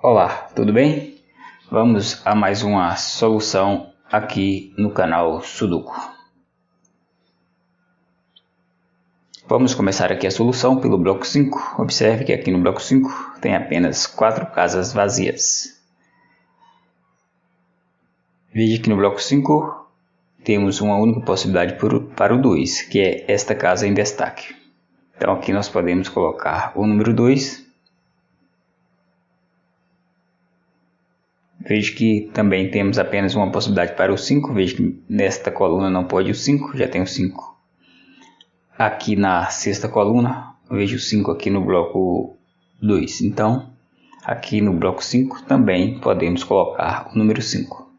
Olá, tudo bem? Vamos a mais uma solução aqui no canal Sudoku. Vamos começar aqui a solução pelo bloco 5. Observe que aqui no bloco 5 tem apenas 4 casas vazias. Veja que no bloco 5 temos uma única possibilidade para o 2, que é esta casa em destaque. Então aqui nós podemos colocar o número 2. Veja que também temos apenas uma possibilidade para o 5. Veja que nesta coluna não pode o 5, já tem o 5. Aqui na sexta coluna, vejo o 5 aqui no bloco 2. Então, aqui no bloco 5 também podemos colocar o número 5.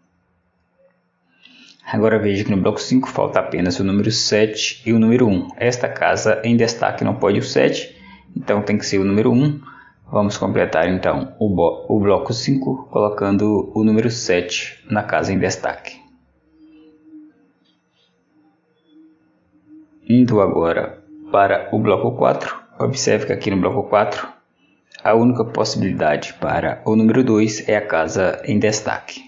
Agora veja que no bloco 5 falta apenas o número 7 e o número 1. Esta casa em destaque não pode o 7, então tem que ser o número 1. Vamos completar então o bloco 5 colocando o número 7 na casa em destaque. Indo agora para o bloco 4, observe que aqui no bloco 4 a única possibilidade para o número 2 é a casa em destaque.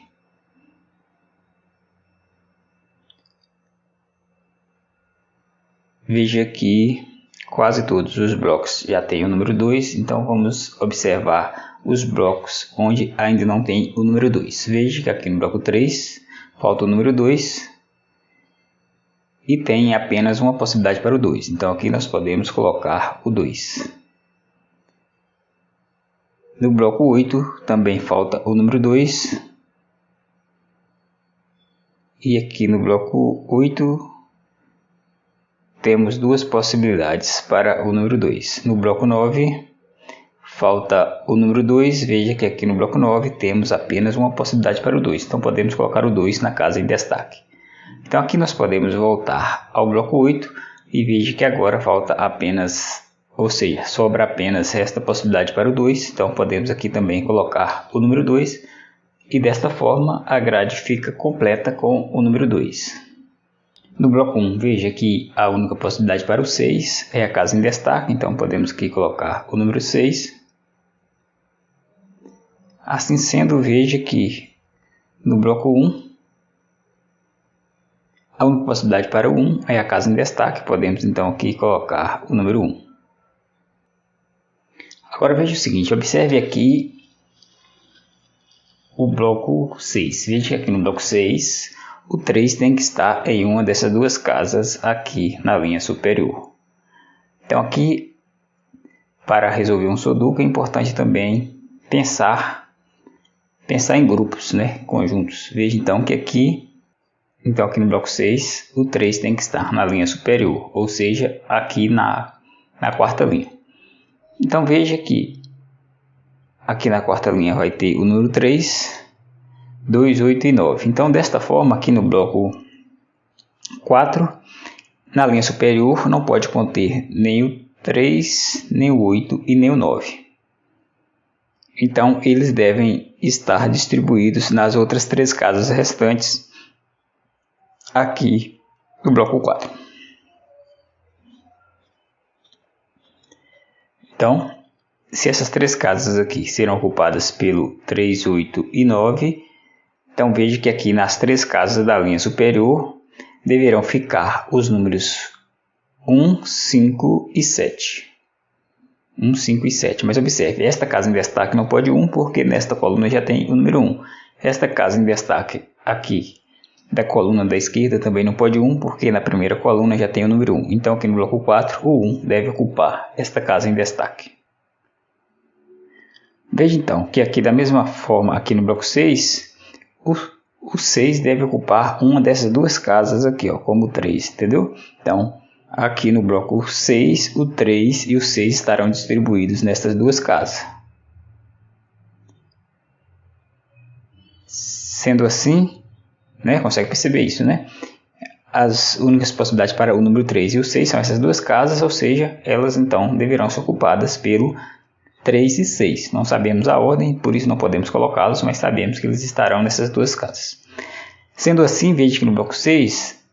Veja que quase todos os blocos já têm o número 2, então vamos observar os blocos onde ainda não tem o número 2. Veja que aqui no bloco 3 falta o número 2 e tem apenas uma possibilidade para o 2. Então aqui nós podemos colocar o 2. No bloco 8 também falta o número 2. E aqui no bloco 8 temos duas possibilidades para o número 2. No bloco 9 falta o número 2. Veja que aqui no bloco 9 temos apenas uma possibilidade para o 2. Então podemos colocar o 2 na casa em destaque. Então aqui nós podemos voltar ao bloco 8 e veja que agora falta apenas, ou seja, sobra apenas esta possibilidade para o 2. Então podemos aqui também colocar o número 2 e desta forma a grade fica completa com o número 2. No bloco 1, veja que a única possibilidade para o 6 é a casa em destaque, então podemos aqui colocar o número 6. Assim sendo, veja que no bloco 1, a única possibilidade para o 1 é a casa em destaque, podemos então aqui colocar o número 1. Agora veja o seguinte, observe aqui o bloco 6, veja que aqui no bloco 6, o 3 tem que estar em uma dessas duas casas aqui na linha superior. Então aqui, para resolver um Sudoku, é importante também pensar em grupos, conjuntos. Veja então que aqui no bloco 6, o 3 tem que estar na linha superior, ou seja, aqui na quarta linha. Então veja que aqui na quarta linha vai ter o número 3, 2, 8 e 9. Então, desta forma, aqui no bloco 4, na linha superior, não pode conter nem o 3, nem o 8 e nem o 9. Então, eles devem estar distribuídos nas outras 3 casas restantes aqui no bloco 4. Então, se essas 3 casas aqui serão ocupadas pelo 3, 8 e 9, então veja que aqui nas 3 casas da linha superior deverão ficar os números 1, 5 e 7. 1, 5 e 7. Mas observe, esta casa em destaque não pode 1 porque nesta coluna já tem o número 1. Esta casa em destaque aqui da coluna da esquerda também não pode 1 porque na primeira coluna já tem o número 1. Então aqui no bloco 4 o 1 deve ocupar esta casa em destaque. Veja então que aqui da mesma forma aqui no bloco 6... O 6 deve ocupar uma dessas duas casas aqui, como o 3, entendeu? Então, aqui no bloco 6, o 3 e o 6 estarão distribuídos nessas duas casas. Sendo assim, consegue perceber isso, As únicas possibilidades para o número 3 e o 6 são essas duas casas, ou seja, elas então deverão ser ocupadas pelo 3 e 6. Não sabemos a ordem, por isso não podemos colocá-los, mas sabemos que eles estarão nessas duas casas. Sendo assim, veja que no bloco 6,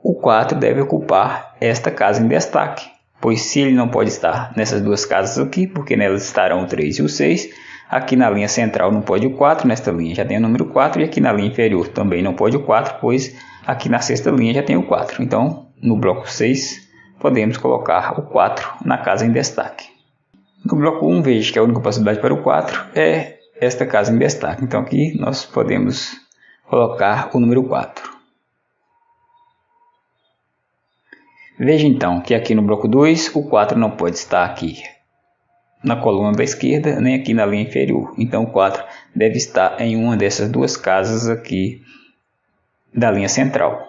o 4 deve ocupar esta casa em destaque, pois se ele não pode estar nessas duas casas aqui, porque nelas estarão o 3 e o 6, Aqui na linha central não pode o 4, nesta linha já tem o número 4, e aqui na linha inferior também não pode o 4, pois aqui na sexta linha já tem o 4. Então, no bloco 6, podemos colocar o 4 na casa em destaque. No bloco 1, veja que a única possibilidade para o 4 é esta casa em destaque. Então, aqui nós podemos colocar o número 4. Veja então que aqui no bloco 2, o 4 não pode estar aqui na coluna da esquerda, nem aqui na linha inferior. Então, o 4 deve estar em uma dessas duas casas aqui da linha central.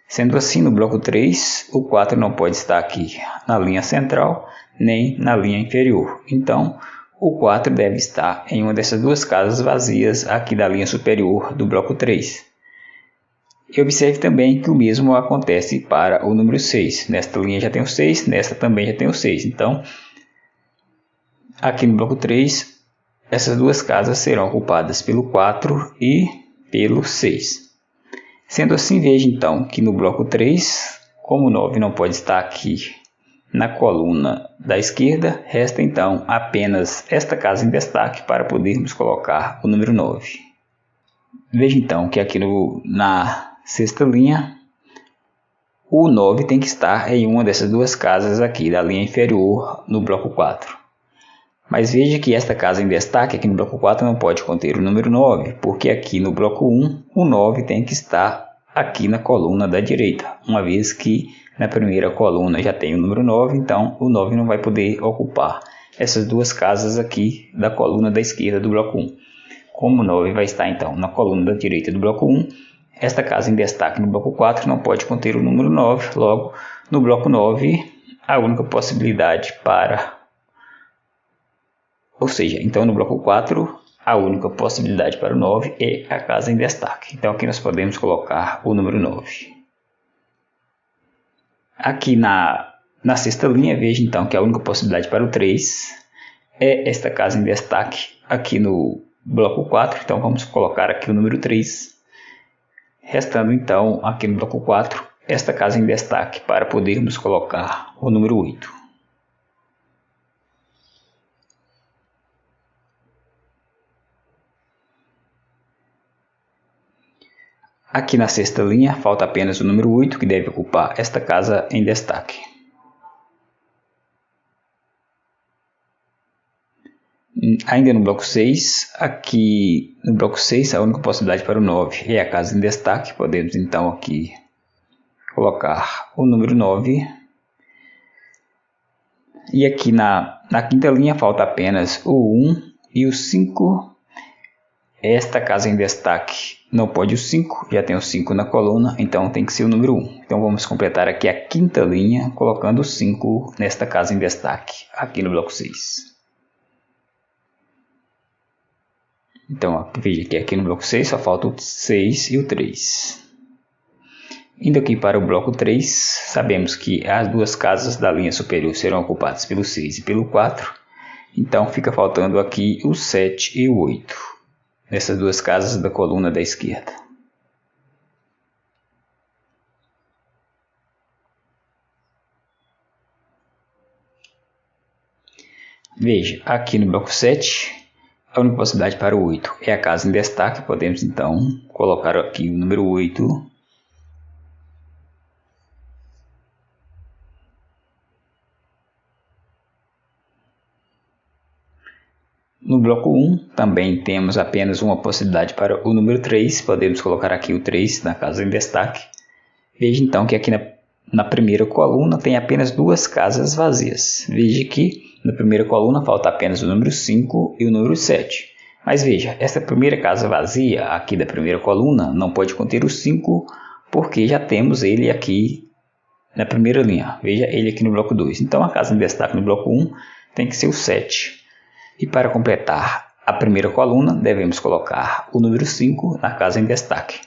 Sendo assim, no bloco 3, o 4 não pode estar aqui na linha central, nem na linha inferior. Então, o 4 deve estar em uma dessas duas casas vazias aqui da linha superior do bloco 3. E observe também que o mesmo acontece para o número 6. Nesta linha já tem o 6, nesta também já tem o 6. Então, aqui no bloco 3, essas duas casas serão ocupadas pelo 4 e pelo 6. Sendo assim, veja então que no bloco 3, como o 9 não pode estar aqui na coluna da esquerda, resta então apenas esta casa em destaque para podermos colocar o número 9. Veja então que aqui na sexta linha, o 9 tem que estar em uma dessas duas casas aqui da linha inferior no bloco 4. Mas veja que esta casa em destaque aqui no bloco 4 não pode conter o número 9, porque aqui no bloco 1 o 9 tem que estar aqui na coluna da direita, uma vez que na primeira coluna já tem o número 9, então o 9 não vai poder ocupar essas duas casas aqui da coluna da esquerda do bloco 1. Como o 9 vai estar então na coluna da direita do bloco 1, esta casa em destaque no bloco 4 não pode conter o número 9, logo no bloco 9 a única possibilidade então no bloco 4 a única possibilidade para o 9 é a casa em destaque. Então aqui nós podemos colocar o número 9. Aqui na sexta linha, veja então que a única possibilidade para o 3 é esta casa em destaque aqui no bloco 4. Então vamos colocar aqui o número 3. Restando então aqui no bloco 4 esta casa em destaque para podermos colocar o número 8. Aqui na sexta linha, falta apenas o número 8, que deve ocupar esta casa em destaque. Ainda no bloco 6, aqui no bloco 6, a única possibilidade para o 9 é a casa em destaque. Podemos então aqui colocar o número 9. E aqui na quinta linha, falta apenas o 1 e o 5. Esta casa em destaque não pode o 5, já tem o 5 na coluna, então tem que ser o número 1. Então vamos completar aqui a quinta linha, colocando o 5 nesta casa em destaque, aqui no bloco 6. Então veja que aqui no bloco 6 só falta o 6 e o 3. Indo aqui para o bloco 3, sabemos que as duas casas da linha superior serão ocupadas pelo 6 e pelo 4. Então fica faltando aqui o 7 e o 8. Nessas duas casas da coluna da esquerda. Veja, aqui no bloco 7, a única possibilidade para o 8 é a casa em destaque. Podemos então colocar aqui o número 8. No bloco 1, também temos apenas uma possibilidade para o número 3. Podemos colocar aqui o 3 na casa em destaque. Veja então que aqui na primeira coluna tem apenas duas casas vazias. Veja que na primeira coluna falta apenas o número 5 e o número 7. Mas veja, essa primeira casa vazia aqui da primeira coluna não pode conter o 5, porque já temos ele aqui na primeira linha. Veja ele aqui no bloco 2. Então a casa em destaque no bloco 1 tem que ser o 7. E para completar a primeira coluna, devemos colocar o número 5 na casa em destaque.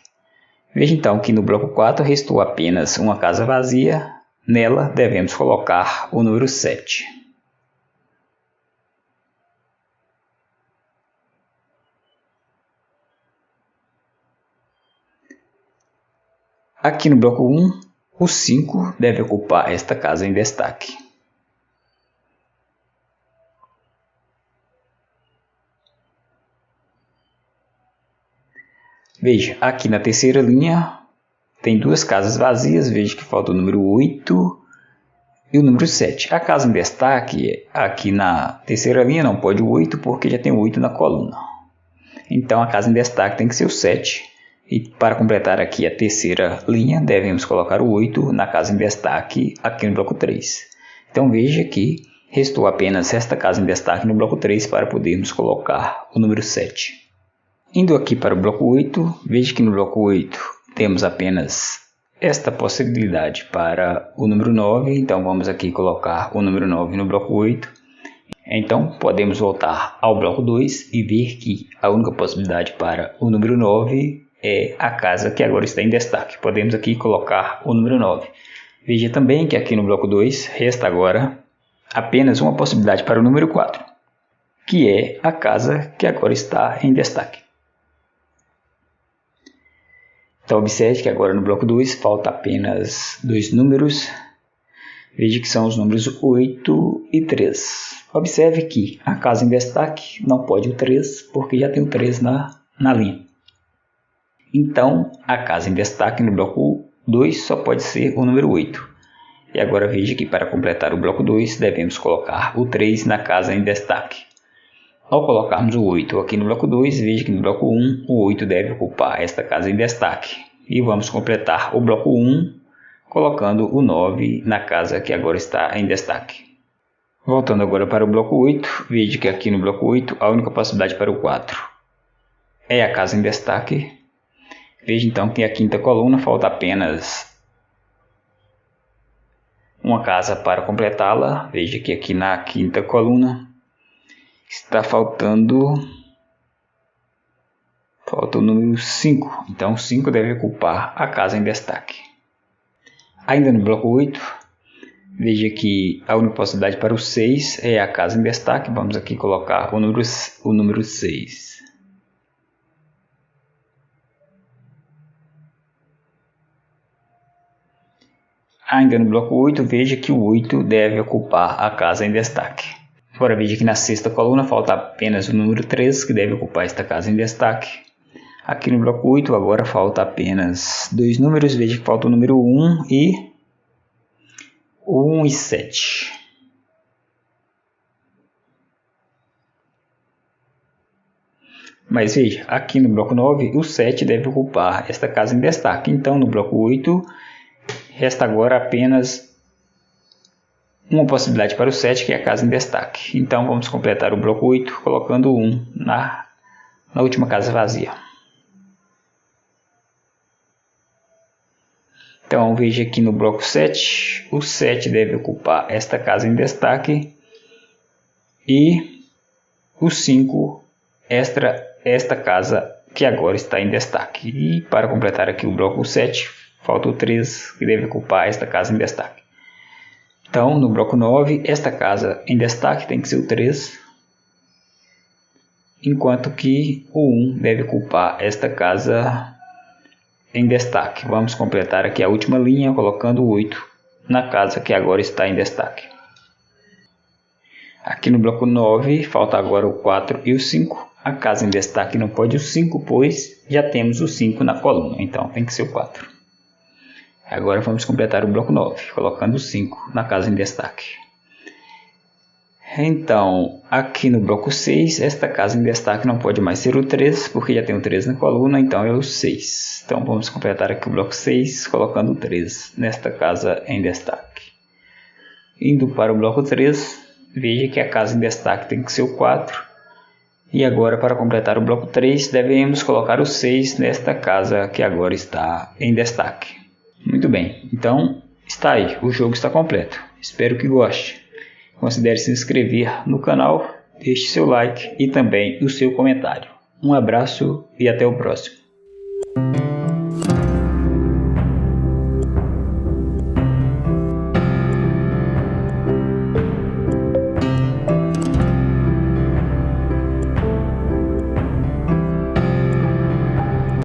Veja então que no bloco 4 restou apenas uma casa vazia. Nela devemos colocar o número 7. Aqui no bloco 1, o 5 deve ocupar esta casa em destaque. Veja, aqui na terceira linha tem duas casas vazias, veja que falta o número 8 e o número 7. A casa em destaque, aqui na terceira linha não pode o 8 porque já tem o 8 na coluna. Então a casa em destaque tem que ser o 7. E para completar aqui a terceira linha, devemos colocar o 8 na casa em destaque aqui no bloco 3. Então veja que restou apenas esta casa em destaque no bloco 3 para podermos colocar o número 7. Indo aqui para o bloco 8, veja que no bloco 8 temos apenas esta possibilidade para o número 9, então vamos aqui colocar o número 9 no bloco 8. Então podemos voltar ao bloco 2 e ver que a única possibilidade para o número 9 é a casa que agora está em destaque. Podemos aqui colocar o número 9. Veja também que aqui no bloco 2 resta agora apenas uma possibilidade para o número 4, que é a casa que agora está em destaque. Então observe que agora no bloco 2 falta apenas dois números. Veja que são os números 8 e 3. Observe que a casa em destaque não pode o 3 porque já tem o 3 na linha. Então a casa em destaque no bloco 2 só pode ser o número 8. E agora veja que para completar o bloco 2 devemos colocar o 3 na casa em destaque. Ao colocarmos o 8 aqui no bloco 2, veja que no bloco 1 o 8 deve ocupar esta casa em destaque. E vamos completar o bloco 1 colocando o 9 na casa que agora está em destaque. Voltando agora para o bloco 8, veja que aqui no bloco 8 a única possibilidade para o 4 é a casa em destaque. Veja então que a quinta coluna falta apenas uma casa para completá-la. Veja que aqui na quinta coluna está faltando o número 5. Então o 5 deve ocupar a casa em destaque. Ainda no bloco 8, veja que a única possibilidade para o 6 é a casa em destaque. Vamos aqui colocar o número 6. Ainda no bloco 8, veja que o 8 deve ocupar a casa em destaque. Agora veja que na sexta coluna falta apenas o número 3, que deve ocupar esta casa em destaque. Aqui no bloco 8 agora falta apenas dois números, veja que falta o número 1 e 7. Mas veja, aqui no bloco 9 o 7 deve ocupar esta casa em destaque. Então no bloco 8 resta agora apenas uma possibilidade para o 7, que é a casa em destaque. Então vamos completar o bloco 8 colocando o 1 na última casa vazia. Então veja aqui no bloco 7, o 7 deve ocupar esta casa em destaque e o 5 esta casa que agora está em destaque. E para completar aqui o bloco 7, falta o 3 que deve ocupar esta casa em destaque. Então no bloco 9, esta casa em destaque tem que ser o 3, enquanto que o 1 deve ocupar esta casa em destaque. Vamos completar aqui a última linha colocando o 8 na casa que agora está em destaque. Aqui no bloco 9 falta agora o 4 e o 5. A casa em destaque não pode o 5, pois já temos o 5 na coluna, então tem que ser o 4. Agora vamos completar o bloco 9, colocando o 5 na casa em destaque. Então, aqui no bloco 6, esta casa em destaque não pode mais ser o 3, porque já tem o 3 na coluna, então é o 6. Então vamos completar aqui o bloco 6, colocando o 3 nesta casa em destaque. Indo para o bloco 3, veja que a casa em destaque tem que ser o 4. E agora, para completar o bloco 3, devemos colocar o 6 nesta casa que agora está em destaque. Muito bem, então está aí, o jogo está completo. Espero que goste. Considere se inscrever no canal, deixe seu like e também o seu comentário. Um abraço e até o próximo.